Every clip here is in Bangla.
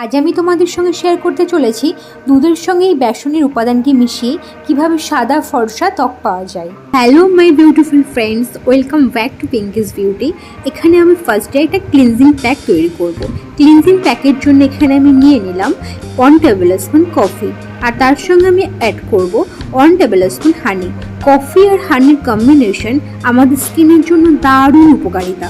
আজ আমি তোমাদের সঙ্গে শেয়ার করতে চলেছি দুধের সঙ্গে এই বেসনের উপাদানকে মিশিয়ে কিভাবে সাদা ফর্সা ত্বক পাওয়া যায়। Hello my beautiful friends, welcome back to Pinki's beauty. এখানে আমি ফার্স্টে একটা ক্লিনজিং প্যাক তৈরি করব। ক্লিনজিং প্যাকের জন্য এখানে আমি নিয়ে নিলাম 1 টেবিল স্পুন কফি, আর তার সঙ্গে আমি অ্যাড করব 1 টেবিল স্পুন হানি। কফি আর হানির কম্বিনেশন আমাদের স্কিনের জন্য দারুণ উপকারিতা।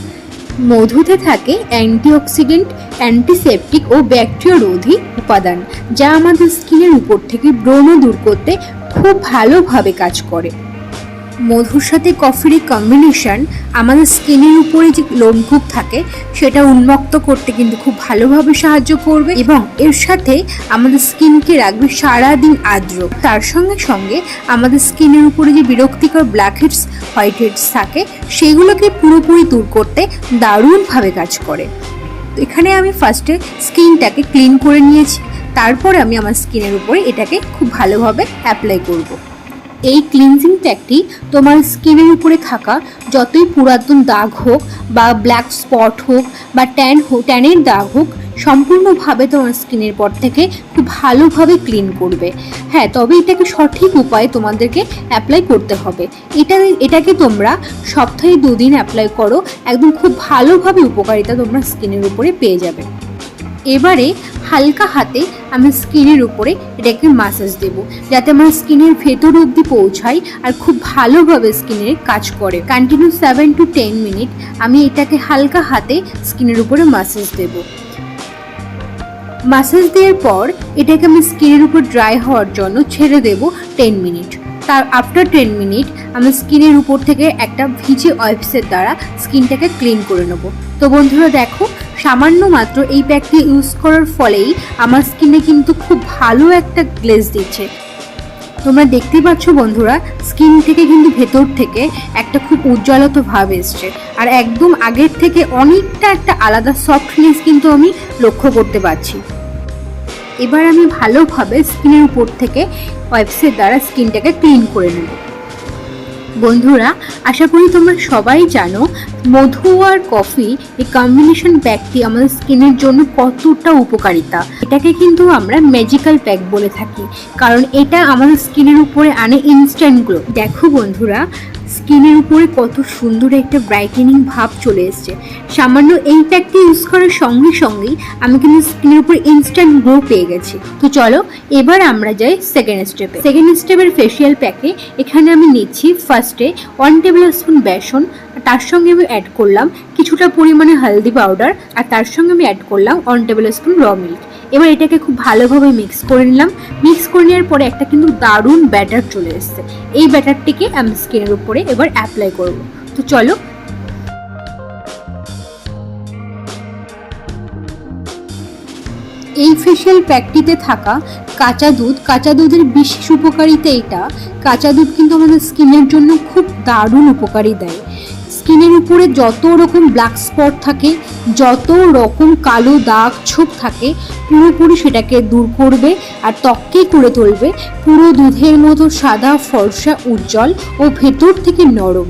মধুতে থাকে অ্যান্টিঅক্সিডেন্ট, অ্যান্টিসেপটিক ও ব্যাকটেরিয়া রোধী উপাদান, যা আমাদের স্কিনের উপর থেকে ব্রণ দূর করতে খুব ভালোভাবে কাজ করে। মধুর সাথে কফির এই কম্বিনেশন আমাদের স্কিনের উপরে যে লোমকূপ থাকে সেটা উন্মুক্ত করতে কিন্তু খুব ভালোভাবে সাহায্য করবে, এবং এর সাথে আমাদের স্কিনকে রাখবে সারাদিন আর্দ্র। তার সঙ্গে সঙ্গে আমাদের স্কিনের উপরে যে বিরক্তিকর ব্ল্যাক হেডস, হোয়াইট হেডস থাকে সেগুলোকে পুরোপুরি দূর করতে দারুণভাবে কাজ করে। এখানে আমি ফার্স্টে স্কিনটাকে ক্লিন করে নিয়েছি, তারপরে আমি আমার স্কিনের উপরে এটাকে খুব ভালোভাবে অ্যাপ্লাই করব। এই ক্লিনজিং প্যাকটি তোমার স্কিনের উপরে থাকা যতই পুরাতন দাগ হোক বা ব্ল্যাক স্পট হোক বা ট্যানের দাগ হোক, সম্পূর্ণভাবে তোমার স্কিনের পর থেকে খুব ভালোভাবে ক্লিন করবে। হ্যাঁ, তবে এটাকে সঠিক উপায়ে তোমাদেরকে অ্যাপ্লাই করতে হবে। এটাকে তোমরা সপ্তাহে 2 দিন অ্যাপ্লাই করো, একদম খুব ভালোভাবে উপকারিতা তোমরা স্কিনের উপরে পেয়ে যাবে। এবারে হালকা হাতে আমি স্কিনের উপরে এটাকে ম্যাসাজ দেব, যাতে আমার স্কিনের ভেতর অবধি পৌঁছায় আর খুব ভালোভাবে স্কিনের কাজ করে। কন্টিনিউ 7 to 10 মিনিট আমি এটাকে হালকা হাতে স্কিনের উপরে ম্যাসাজ দেব। ম্যাসাজ দেওয়ার পর এটাকে আমি স্কিনের উপর ড্রাই হওয়ার জন্য ছেড়ে দেব 10 মিনিট। তার আফটার 10 মিনিট আমি স্কিনের উপর থেকে একটা ভিজে ওয়াইপসের দ্বারা স্কিনটাকে ক্লিন করে নেব। তো বন্ধুরা দেখো, সামান্য মাত্র এই প্যাকটি ইউজ করার ফলেই আমার স্কিনে কিন্তু খুব ভালো একটা গ্লেজ দিচ্ছে। তোমরা দেখতেই পাচ্ছ বন্ধুরা, স্কিন থেকে কিন্তু ভেতর থেকে একটা খুব উজ্জ্বলত ভাব এসছে, আর একদম আগের থেকে অনেকটা একটা আলাদা সফটনেস কিন্তু আমি লক্ষ্য করতে পারছি। এবার আমি ভালোভাবে স্কিনের উপর থেকে ওয়াইপসের দ্বারা স্কিনটাকে ক্লিন করে নেব। বন্ধুরা, আশা করি তোমরা সবাই জানো মধু আর কফি এই কম্বিনেশন প্যাকটি আমাদের স্কিনের জন্য কতটা উপকারিতা। এটাকে কিন্তু আমরা ম্যাজিক্যাল প্যাক বলে থাকি, কারণ এটা আমাদের স্কিনের উপরে আনে ইনস্ট্যান্ট গ্লো। দেখো বন্ধুরা, স্কিনের উপরে কত সুন্দর একটা ব্রাইটেনিং ভাব চলে এসছে। সামান্য এই প্যাকটি ইউজ করার সঙ্গে সঙ্গেই আমি কিন্তু স্কিনের উপরে ইনস্ট্যান্ট গ্লো পেয়ে গেছি। তো চলো এবার আমরা যাই সেকেন্ড স্টেপের ফেসিয়াল প্যাকে। এখানে আমি নিচ্ছি ফার্স্টে 1 টেবিল স্পুন বেসন, তার সঙ্গে আমি অ্যাড করলাম কিছুটা পরিমাণে হলদি পাউডার, আর তার সঙ্গে আমি অ্যাড করলাম 1 টেবিল স্পুন র মিল্ক। এবার এটাকে খুব ভালোভাবে মিক্স করে নিলাম। মিক্স করে নেওয়ার পরে একটা কিন্তু দারুণ ব্যাটার চলে এসছে। এই ব্যাটারটিকে আমি স্কিনের উপরে এবার অ্যাপ্লাই করব। তো চলো, এই ফেসিয়াল প্যাকটিতে থাকা কাঁচা দুধের বিশেষ উপকারিতা এটা। কাঁচা দুধ কিন্তু আমাদের স্কিনের জন্য খুব দারুণ উপকারী দেয়। স্কিনের উপরে যত রকম ব্ল্যাক স্পট থাকে, যত রকম কালো দাগ ছোপ থাকে, পুরোপুরি সেটাকে দূর করবে আর ত্বককে করে তুলবে পুরো দুধের মতো সাদা ফর্সা, উজ্জ্বল ও ভেতর থেকে নরম।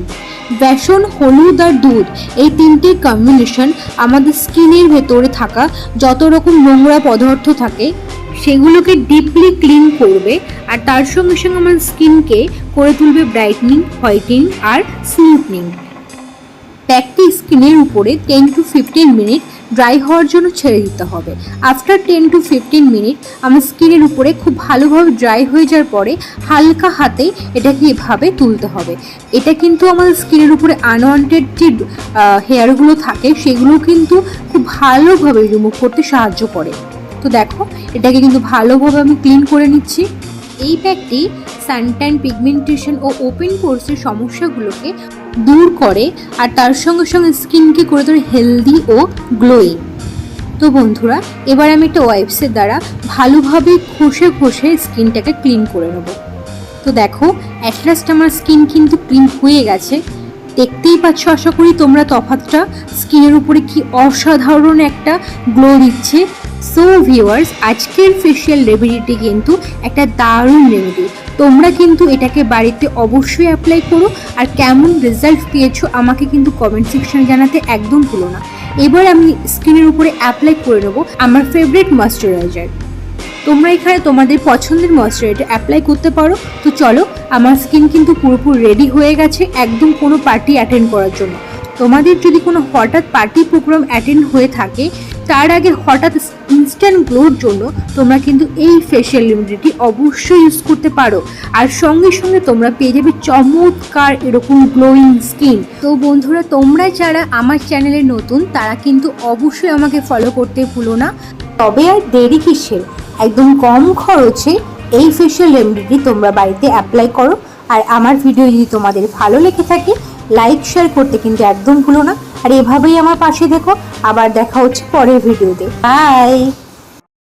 বেসন, হলুদ আর দুধ এই 3টে কম্বিনেশন আমাদের স্কিনের ভেতরে থাকা যত রকম নোংরা পদার্থ থাকে সেগুলোকে ডিপলি ক্লিন করবে, আর তার সঙ্গে সঙ্গে আমার স্কিনকে করে তুলবে ব্রাইটনিং, হোয়াইটেনিং আর স্মুথনিং। প্যাকটি স্কিনের উপরে 10 to 15 মিনিট ড্রাই হওয়ার জন্য ছেড়ে দিতে হবে। আফটার 10 to 15 মিনিট আমার স্কিনের উপরে খুব ভালোভাবে ড্রাই হয়ে যাওয়ার পরে হালকা হাতে এটাকে এভাবে তুলতে হবে। এটা কিন্তু আমাদের স্কিনের উপরে আনওয়ান্টেড যে হেয়ারগুলো থাকে সেগুলো কিন্তু খুব ভালোভাবে রিমুভ করতে সাহায্য করে। তো দেখো, এটাকে কিন্তু ভালোভাবে আমি ক্লিন করে নিচ্ছি। এই প্যাকটি সানট্যান, পিগমেন্টেশন ও ওপেন পোরসের সমস্যাগুলোকে দূর করে, আর তার সঙ্গে সঙ্গে স্কিনকে করে তোলে হেলদি ও গ্লোয়িং। তো বন্ধুরা, এবার আমি একটা ওয়াইপসের দ্বারা ভালোভাবে ঘষে স্কিনটাকে ক্লিন করে নেব। তো দেখো, অ্যাট লাস্ট আমার স্কিন কিন্তু ক্লিন হয়ে গেছে। দেখতেই পাচ্ছ আশা করি তোমরা তফাৎটা, স্কিনের উপরে কি অসাধারণ একটা গ্লো দিচ্ছে। সো ভিউয়ার্স, আজকের ফেসিয়াল রেমেডিটি কিন্তু একটা দারুণ রেমেডি। তোমরা কিন্তু এটাকে বাড়িতে অবশ্যই অ্যাপ্লাই করো, আর কেমন রেজাল্ট পেয়েছো আমাকে কিন্তু কমেন্ট সেকশনে জানাতে একদম ভুলো না। এবার আমি স্কিনের উপরে অ্যাপ্লাই করে নেবো আমার ফেভারিট ময়শ্চারাইজার। তোমরা এখানে তোমাদের পছন্দের ময়শ্চারাইজার অ্যাপ্লাই করতে পারো। তো চলো, আমার স্কিন কিন্তু পুরোপুরি রেডি হয়ে গেছে একদম কোনো পার্টি অ্যাটেন্ড করার জন্য। তোমাদের যদি কোনো হঠাৎ পার্টি প্রোগ্রাম অ্যাটেন্ড হয়ে থাকে, তার আগে হঠাৎ ইনস্ট্যান্ট গ্লোর জন্য তোমরা কিন্তু এই ফেশিয়াল রেমেডিটি অবশ্যই ইউজ করতে পারো। আর সঙ্গে সঙ্গে তোমরা পেয়ে যাবে চমৎকার এরকম গ্লোয়িং স্কিন। তো বন্ধুরা, তোমরা যারা আমার চ্যানেলে নতুন তারা কিন্তু অবশ্যই আমাকে ফলো করতে ভুলো না। তবে আর দেরি কিসের, একদম কম খরচে এই ফেশিয়াল রেমেডিটি তোমরা বাড়িতে অ্যাপ্লাই করো। আর আমার ভিডিও যদি তোমাদের ভালো লেগে থাকে, লাইক শেয়ার করতে কিন্তু একদম ভুলো না। আর এভাবেই আমার পাশে দেখো। আবার দেখা হচ্ছে পরের ভিডিওতে। বাই।